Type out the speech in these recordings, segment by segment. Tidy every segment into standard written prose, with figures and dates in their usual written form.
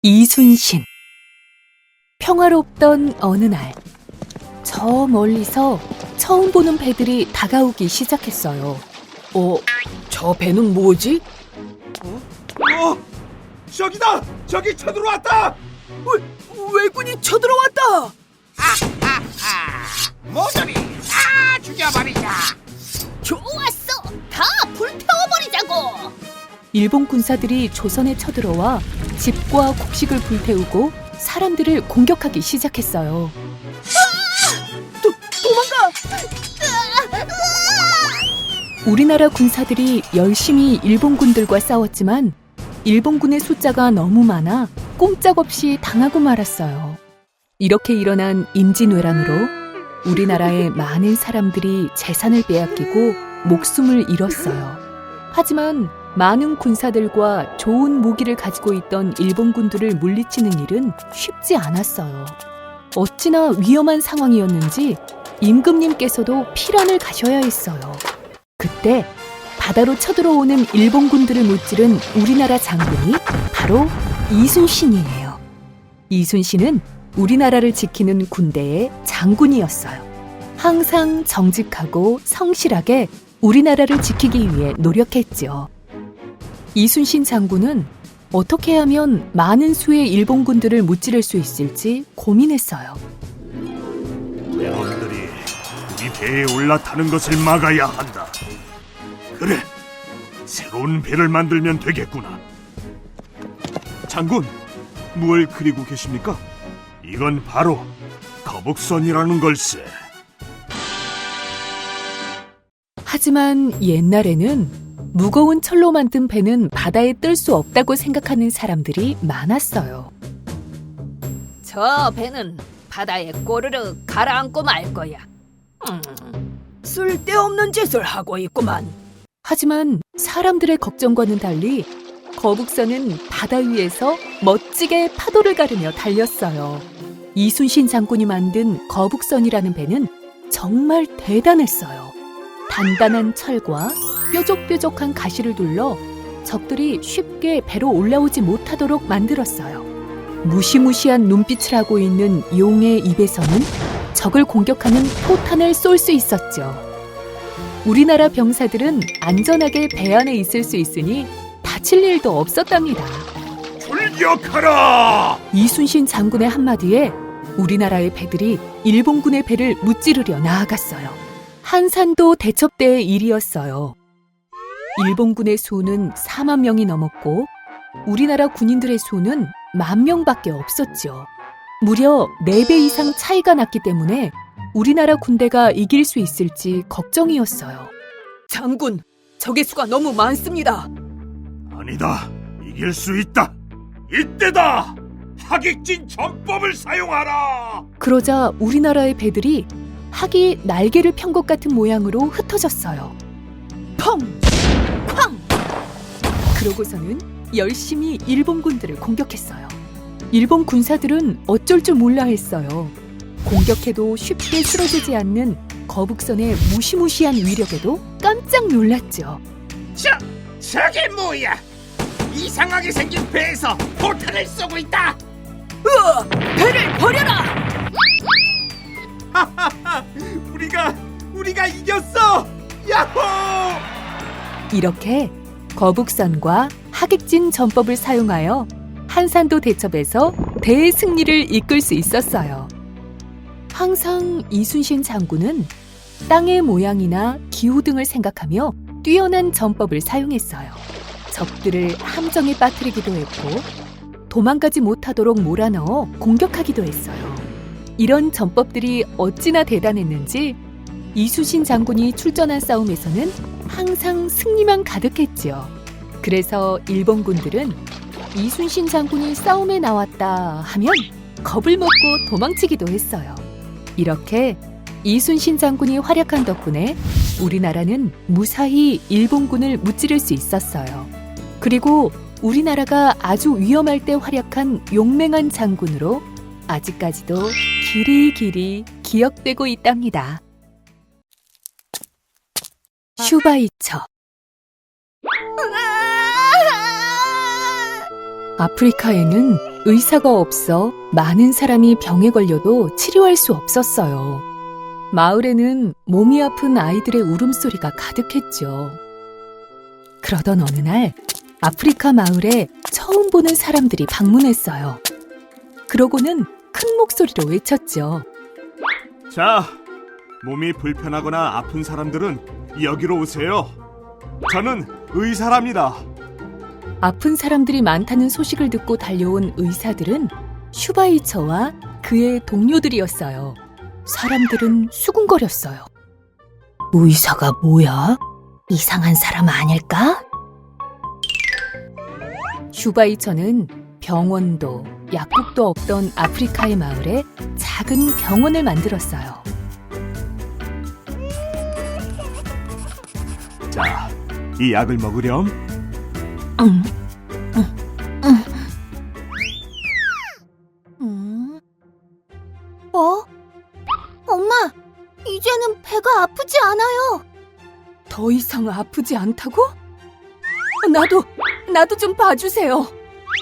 이순신. 평화롭던 어느 날, 저 멀리서 처음 보는 배들이 다가오기 시작했어요. 저 배는 뭐지? 저기다! 저기 쳐들어왔다! 왜군이 쳐들어왔다! 모조리 다 죽여버리자! 좋았어! 다 불태워버리자고! 일본 군사들이 조선에 쳐들어와 집과 곡식을 불태우고 사람들을 공격하기 시작했어요. 도망가! 우리나라 군사들이 열심히 일본군들과 싸웠지만 일본군의 숫자가 너무 많아 꼼짝없이 당하고 말았어요. 이렇게 일어난 임진왜란으로 우리나라의 많은 사람들이 재산을 빼앗기고 목숨을 잃었어요. 하지만 많은 군사들과 좋은 무기를 가지고 있던 일본군들을 물리치는 일은 쉽지 않았어요. 어찌나 위험한 상황이었는지 임금님께서도 피란을 가셔야 했어요. 그때 바다로 쳐들어오는 일본군들을 무찌른 우리나라 장군이 바로 이순신이에요. 이순신은 우리나라를 지키는 군대의 장군이었어요. 항상 정직하고 성실하게 우리나라를 지키기 위해 노력했죠. 이순신 장군은 어떻게 하면 많은 수의 일본군들을 무찌를 수 있을지 고민했어요. 여러분들이 우리 배에 올라타는 것을 막아야 한다. 그래, 새로운 배를 만들면 되겠구나. 장군, 뭘 그리고 계십니까? 이건 바로 거북선이라는 걸세. 하지만 옛날에는 무거운 철로 만든 배는 바다에 뜰 수 없다고 생각하는 사람들이 많았어요. 저 배는 바다에 꼬르륵 가라앉고 말 거야. 쓸데없는 짓을 하고 있구만. 하지만 사람들의 걱정과는 달리 거북선은 바다 위에서 멋지게 파도를 가르며 달렸어요. 이순신 장군이 만든 거북선이라는 배는 정말 대단했어요. 단단한 철과 뾰족뾰족한 가시를 둘러 적들이 쉽게 배로 올라오지 못하도록 만들었어요. 무시무시한 눈빛을 하고 있는 용의 입에서는 적을 공격하는 포탄을 쏠 수 있었죠. 우리나라 병사들은 안전하게 배 안에 있을 수 있으니 다칠 일도 없었답니다. 출격하라! 이순신 장군의 한마디에 우리나라의 배들이 일본군의 배를 무찌르려 나아갔어요. 한산도 대첩대의 일이었어요. 일본군의 수는 4만 명이 넘었고 우리나라 군인들의 수는 10,000명밖에 없었죠. 무려 4배 이상 차이가 났기 때문에 우리나라 군대가 이길 수 있을지 걱정이었어요. 장군, 적의 수가 너무 많습니다. 아니다, 이길 수 있다. 이때다! 하객진 전법을 사용하라! 그러자 우리나라의 배들이 학이 날개를 편 것 같은 모양으로 흩어졌어요. 펑! 쾅! 그러고서는 열심히 일본군들을 공격했어요. 일본 군사들은 어쩔 줄 몰라 했어요. 공격해도 쉽게 쓰러지지 않는 거북선의 무시무시한 위력에도 깜짝 놀랐죠. 저게 뭐야? 이상하게 생긴 배에서 포탄을 쏘고 있다! 배를 버려라! 우리가 이겼어! 야호! 이렇게 거북선과 하객진 전법을 사용하여 한산도 대첩에서 대승리를 이끌 수 있었어요. 항상 이순신 장군은 땅의 모양이나 기후 등을 생각하며 뛰어난 전법을 사용했어요. 적들을 함정에 빠뜨리기도 했고 도망가지 못하도록 몰아넣어 공격하기도 했어요. 이런 전법들이 어찌나 대단했는지 이순신 장군이 출전한 싸움에서는 항상 승리만 가득했지요. 그래서 일본군들은 이순신 장군이 싸움에 나왔다 하면 겁을 먹고 도망치기도 했어요. 이렇게 이순신 장군이 활약한 덕분에 우리나라는 무사히 일본군을 무찌를 수 있었어요. 그리고 우리나라가 아주 위험할 때 활약한 용맹한 장군으로 아직까지도 길이길이 기억되고 있답니다. 슈바이처. 아프리카에는 의사가 없어 많은 사람이 병에 걸려도 치료할 수 없었어요. 마을에는 몸이 아픈 아이들의 울음소리가 가득했죠. 그러던 어느 날 아프리카 마을에 처음 보는 사람들이 방문했어요. 그러고는 큰 목소리로 외쳤죠. 자, 몸이 불편하거나 아픈 사람들은 여기로 오세요. 저는 의사랍니다. 아픈 사람들이 많다는 소식을 듣고 달려온 의사들은 슈바이처와 그의 동료들이었어요. 사람들은 수군거렸어요. 의사가 뭐야? 이상한 사람 아닐까? 슈바이처는 병원도 약국도 없던 아프리카의 마을에 작은 병원을 만들었어요. 자, 이 약을 먹으렴. 엄마, 이제는 배가 아프지 않아요. 더 이상 아프지 않다고? 나도 좀 봐주세요.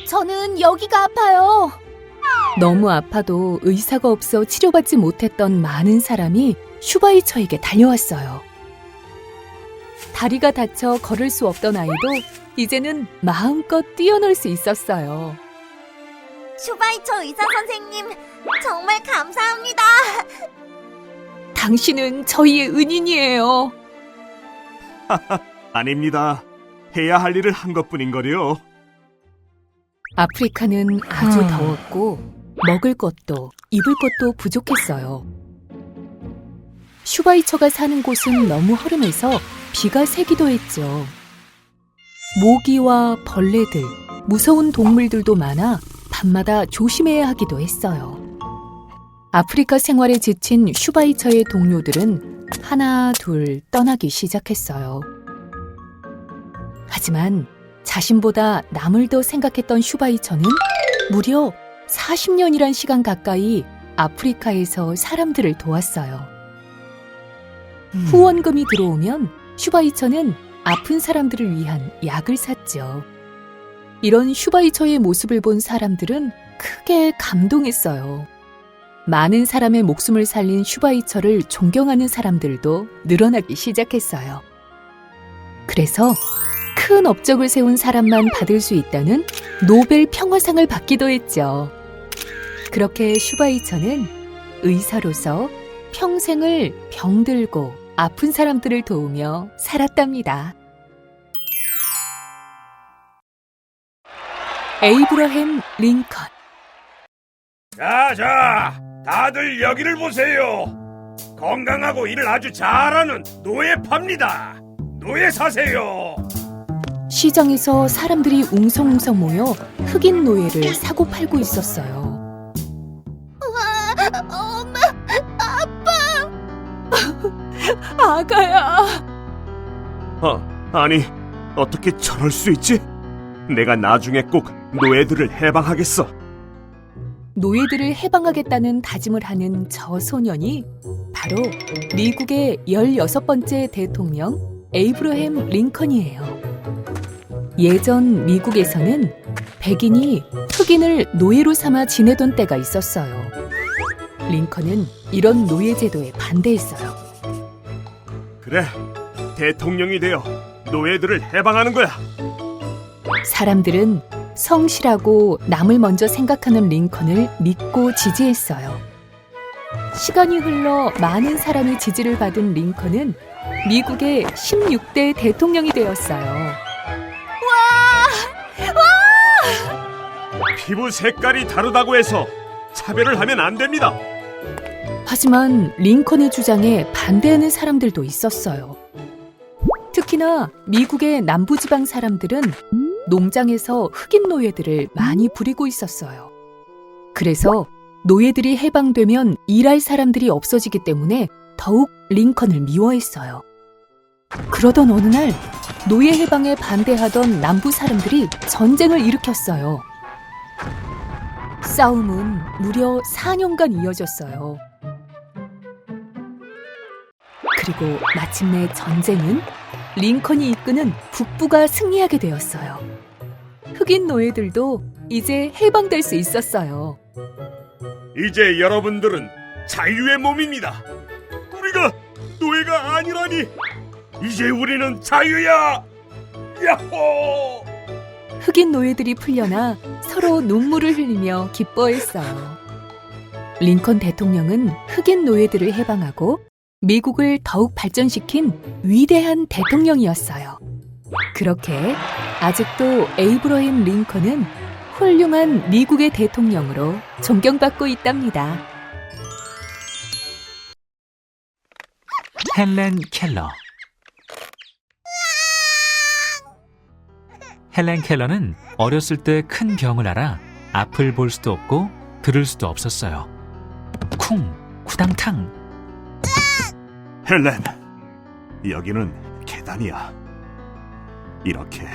저는 여기가 아파요. 너무 아파도 의사가 없어 치료받지 못했던 많은 사람이 슈바이처에게 달려왔어요. 다리가 다쳐 걸을 수 없던 아이도 이제는 마음껏 뛰어놀 수 있었어요. 슈바이처 의사 선생님, 정말 감사합니다. 당신은 저희의 은인이에요. 아닙니다. 해야 할 일을 한 것뿐인거려. 아프리카는 아주 더웠고 먹을 것도 입을 것도 부족했어요. 슈바이처가 사는 곳은 너무 허름해서 비가 새기도 했죠. 모기와 벌레들, 무서운 동물들도 많아 밤마다 조심해야 하기도 했어요. 아프리카 생활에 지친 슈바이처의 동료들은 하나 둘 떠나기 시작했어요. 하지만 자신보다 남을 더 생각했던 슈바이처는 무려 40년이란 시간 가까이 아프리카에서 사람들을 도왔어요. 후원금이 들어오면 슈바이처는 아픈 사람들을 위한 약을 샀죠. 이런 슈바이처의 모습을 본 사람들은 크게 감동했어요. 많은 사람의 목숨을 살린 슈바이처를 존경하는 사람들도 늘어나기 시작했어요. 그래서 큰 업적을 세운 사람만 받을 수 있다는 노벨 평화상을 받기도 했죠. 그렇게 슈바이처는 의사로서 평생을 병들고 아픈 사람들을 도우며 살았답니다. 에이브러햄 링컨. 자, 다들 여기를 보세요. 건강하고 일을 아주 잘하는 노예파입니다. 노예 사세요. 시장에서 사람들이 웅성웅성 모여 흑인 노예를 사고 팔고 있었어요. 엄마, 아가야. 아니, 어떻게 저럴 수 있지? 내가 나중에 꼭 노예들을 해방하겠어. 노예들을 해방하겠다는 다짐을 하는 저 소년이 바로 미국의 16번째 대통령 에이브러햄 링컨이에요. 예전 미국에서는 백인이 흑인을 노예로 삼아 지내던 때가 있었어요. 링컨은 이런 노예 제도에 반대했어요. 그래, 대통령이 되어 노예들을 해방하는 거야. 사람들은 성실하고 남을 먼저 생각하는 링컨을 믿고 지지했어요. 시간이 흘러 많은 사람의 지지를 받은 링컨은 미국의 16대 대통령이 되었어요. 피부 색깔이 다르다고 해서 차별을 하면 안 됩니다. 하지만 링컨의 주장에 반대하는 사람들도 있었어요. 특히나 미국의 남부지방 사람들은 농장에서 흑인 노예들을 많이 부리고 있었어요. 그래서 노예들이 해방되면 일할 사람들이 없어지기 때문에 더욱 링컨을 미워했어요. 그러던 어느 날 노예 해방에 반대하던 남부 사람들이 전쟁을 일으켰어요. 싸움은 무려 4년간 이어졌어요. 그리고 마침내 전쟁은 링컨이 이끄는 북부가 승리하게 되었어요. 흑인 노예들도 이제 해방될 수 있었어요. 이제 여러분들은 자유의 몸입니다. 우리가 노예가 아니라니. 이제 우리는 자유야. 야호! 흑인 노예들이 풀려나 서로 눈물을 흘리며 기뻐했어요. 링컨 대통령은 흑인 노예들을 해방하고 미국을 더욱 발전시킨 위대한 대통령이었어요. 그렇게 아직도 에이브러임 링컨은 훌륭한 미국의 대통령으로 존경받고 있답니다. 헬렌 켈러. 헬렌 켈러는 어렸을 때 큰 병을 앓아 앞을 볼 수도 없고 들을 수도 없었어요. 쿵, 쿠당탕. 헬렌, 여기는 계단이야. 이렇게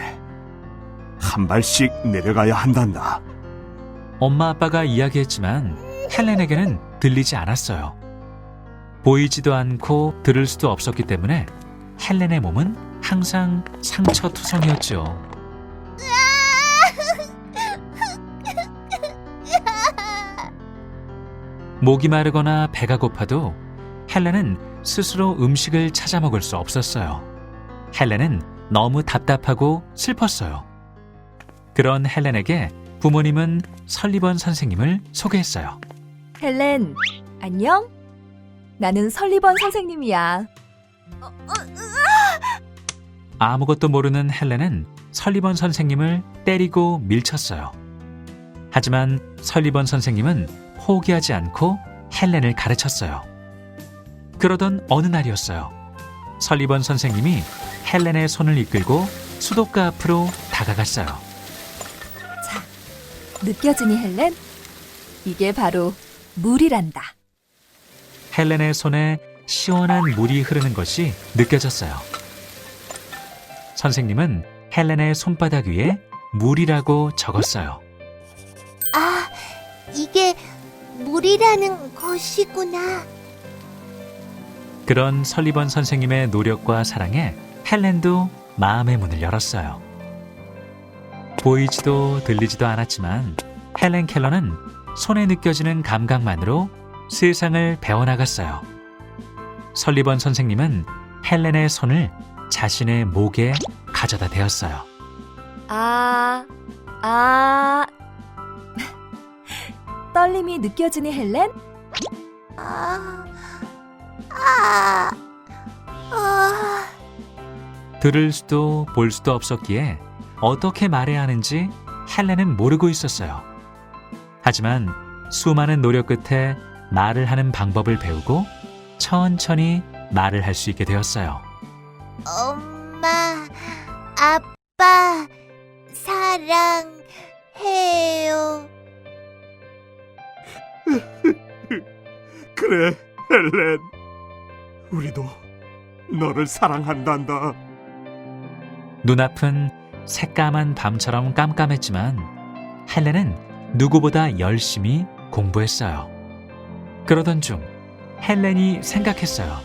한 발씩 내려가야 한단다. 엄마 아빠가 이야기했지만 헬렌에게는 들리지 않았어요. 보이지도 않고 들을 수도 없었기 때문에 헬렌의 몸은 항상 상처투성이었죠. 목이 마르거나 배가 고파도 헬렌은 스스로 음식을 찾아 먹을 수 없었어요. 헬렌은 너무 답답하고 슬펐어요. 그런 헬렌에게 부모님은 설리번 선생님을 소개했어요. 헬렌, 안녕? 나는 설리번 선생님이야. 아무것도 모르는 헬렌은 설리번 선생님을 때리고 밀쳤어요. 하지만 설리번 선생님은 포기하지 않고 헬렌을 가르쳤어요. 그러던 어느 날이었어요. 설리번 선생님이 헬렌의 손을 이끌고 수도가 앞으로 다가갔어요. 느껴지니 헬렌? 이게 바로 물이란다. 헬렌의 손에 시원한 물이 흐르는 것이 느껴졌어요. 선생님은 헬렌의 손바닥 위에 물이라고 적었어요. 아, 이게 물이라는 것이구나. 그런 설리번 선생님의 노력과 사랑에 헬렌도 마음의 문을 열었어요. 보이지도 들리지도 않았지만 헬렌 켈러는 손에 느껴지는 감각만으로 세상을 배워나갔어요. 설리번 선생님은 헬렌의 손을 자신의 목에 가져다 대었어요. 떨림이 느껴지니 헬렌? 들을 수도 볼 수도 없었기에 어떻게 말해야 하는지 헬렌은 모르고 있었어요. 하지만 수많은 노력 끝에 말을 하는 방법을 배우고 천천히 말을 할 수 있게 되었어요. 엄마, 아빠, 사랑해요. 그래, 헬렌. 우리도 너를 사랑한단다. 눈앞은 새까만 밤처럼 깜깜했지만 헬렌은 누구보다 열심히 공부했어요. 그러던 중 헬렌이 생각했어요.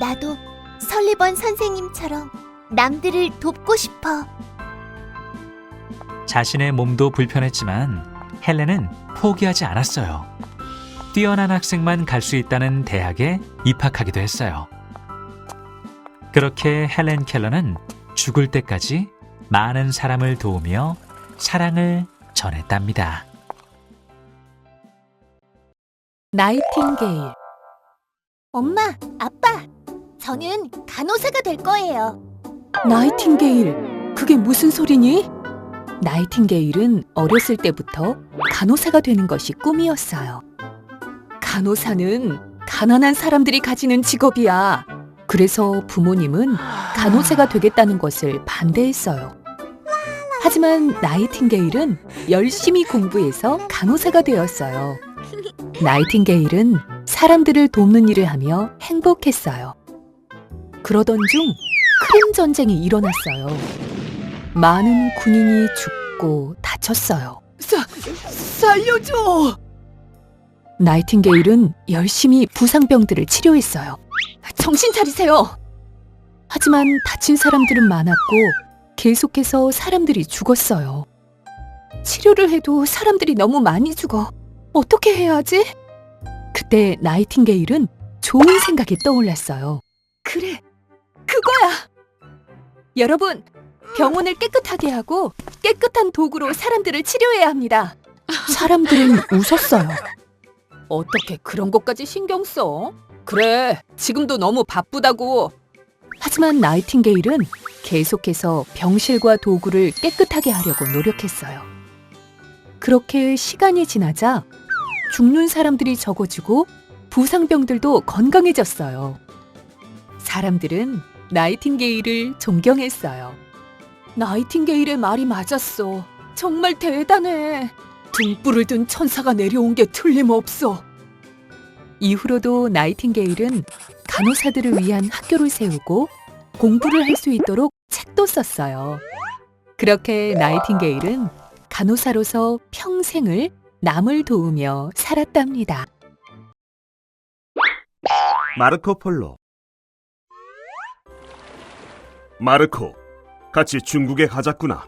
나도 설리번 선생님처럼 남들을 돕고 싶어. 자신의 몸도 불편했지만 헬렌은 포기하지 않았어요. 뛰어난 학생만 갈 수 있다는 대학에 입학하기도 했어요. 그렇게 헬렌 켈러는 죽을 때까지 많은 사람을 도우며 사랑을 전했답니다. 나이팅게일. 엄마, 아빠, 저는 간호사가 될 거예요. 나이팅게일, 그게 무슨 소리니? 나이팅게일은 어렸을 때부터 간호사가 되는 것이 꿈이었어요. 간호사는 가난한 사람들이 가지는 직업이야. 그래서 부모님은 간호사가 되겠다는 것을 반대했어요. 하지만 나이팅게일은 열심히 공부해서 간호사가 되었어요. 나이팅게일은 사람들을 돕는 일을 하며 행복했어요. 그러던 중 크림 전쟁이 일어났어요. 많은 군인이 죽고 다쳤어요. 살려줘! 나이팅게일은 열심히 부상병들을 치료했어요. 정신 차리세요! 하지만 다친 사람들은 많았고 계속해서 사람들이 죽었어요. 치료를 해도 사람들이 너무 많이 죽어. 어떻게 해야 하지? 그때 나이팅게일은 좋은 생각이 떠올랐어요. 그래, 그거야! 여러분, 병원을 깨끗하게 하고 깨끗한 도구로 사람들을 치료해야 합니다. 사람들은 웃었어요. 어떻게 그런 것까지 신경 써? 그래, 지금도 너무 바쁘다고. 하지만 나이팅게일은 계속해서 병실과 도구를 깨끗하게 하려고 노력했어요. 그렇게 시간이 지나자 죽는 사람들이 적어지고 부상병들도 건강해졌어요. 사람들은 나이팅게일을 존경했어요. 나이팅게일의 말이 맞았어. 정말 대단해. 등불을 든 천사가 내려온 게 틀림없어. 이후로도 나이팅게일은 간호사들을 위한 학교를 세우고 공부를 할 수 있도록 책도 썼어요. 그렇게 나이팅게일은 간호사로서 평생을 남을 도우며 살았답니다. 마르코 폴로. 마르코, 같이 중국에 가자꾸나.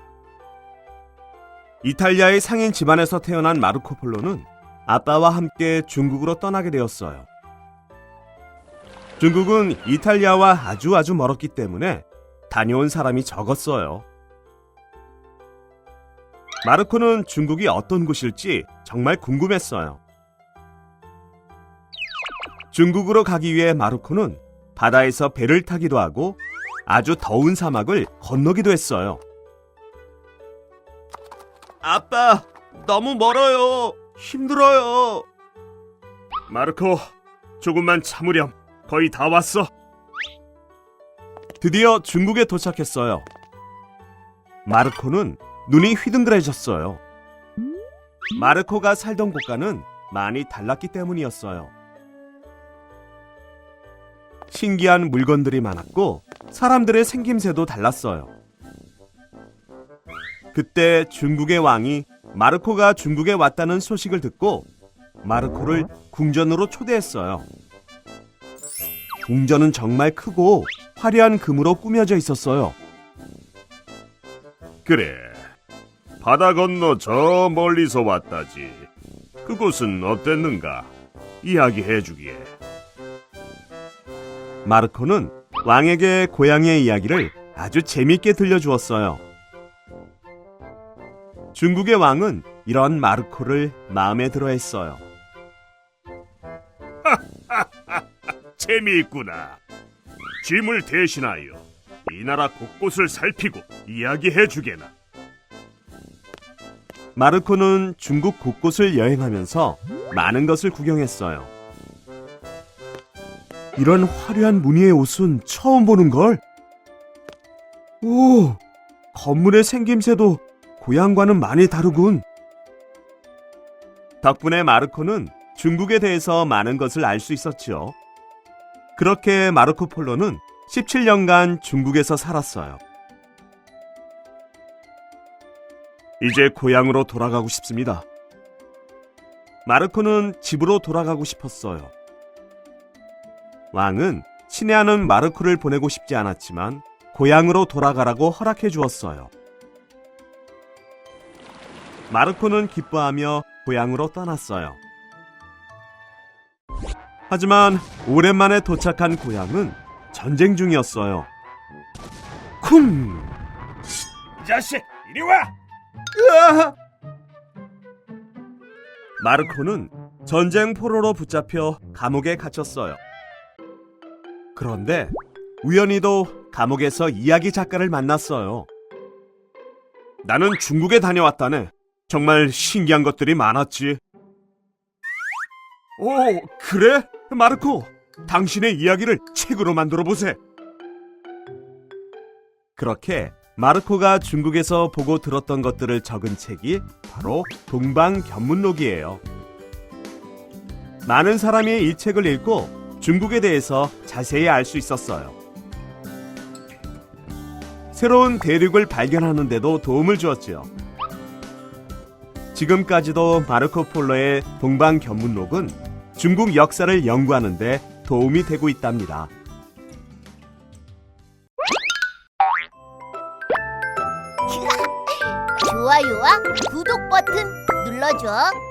이탈리아의 상인 집안에서 태어난 마르코 폴로는 아빠와 함께 중국으로 떠나게 되었어요. 중국은 이탈리아와 아주 멀었기 때문에 다녀온 사람이 적었어요. 마르코는 중국이 어떤 곳일지 정말 궁금했어요. 중국으로 가기 위해 마르코는 바다에서 배를 타기도 하고 아주 더운 사막을 건너기도 했어요. 아빠, 너무 멀어요. 힘들어요. 마르코, 조금만 참으렴. 거의 다 왔어. 드디어 중국에 도착했어요. 마르코는 눈이 휘둥그레졌어요. 마르코가 살던 곳과는 많이 달랐기 때문이었어요. 신기한 물건들이 많았고 사람들의 생김새도 달랐어요. 그때 중국의 왕이 마르코가 중국에 왔다는 소식을 듣고 마르코를 궁전으로 초대했어요. 궁전은 정말 크고 화려한 금으로 꾸며져 있었어요. 그래, 바다 건너 저 멀리서 왔다지. 그곳은 어땠는가? 이야기해주기에. 마르코는 왕에게 고향의 이야기를 아주 재미있게 들려주었어요. 중국의 왕은 이런 마르코를 마음에 들어 했어요. 재미있구나. 짐을 대신하여 이 나라 곳곳을 살피고 이야기해주게나. 마르코는 중국 곳곳을 여행하면서 많은 것을 구경했어요. 이런 화려한 무늬의 옷은 처음 보는걸? 오, 건물의 생김새도 고향과는 많이 다르군. 덕분에 마르코는 중국에 대해서 많은 것을 알 수 있었죠. 그렇게 마르코 폴로는 17년간 중국에서 살았어요. 이제 고향으로 돌아가고 싶습니다. 마르코는 집으로 돌아가고 싶었어요. 왕은 친애하는 마르코를 보내고 싶지 않았지만 고향으로 돌아가라고 허락해 주었어요. 마르코는 기뻐하며 고향으로 떠났어요. 하지만 오랜만에 도착한 고향은 전쟁 중이었어요. 쿵! 이 자식, 이리 와! 으아! 마르코는 전쟁 포로로 붙잡혀 감옥에 갇혔어요. 그런데 우연히도 감옥에서 이야기 작가를 만났어요. 나는 중국에 다녀왔다네. 정말 신기한 것들이 많았지. 오, 그래? 마르코, 당신의 이야기를 책으로 만들어 보세. 그렇게 마르코가 중국에서 보고 들었던 것들을 적은 책이 바로 동방견문록이에요. 많은 사람이 이 책을 읽고 중국에 대해서 자세히 알 수 있었어요. 새로운 대륙을 발견하는 데도 도움을 주었지요. 지금까지도 마르코 폴로의 동방견문록은 중국 역사를 연구하는 데 도움이 되고 있답니다. 좋아, 좋아요와 구독 버튼 눌러줘.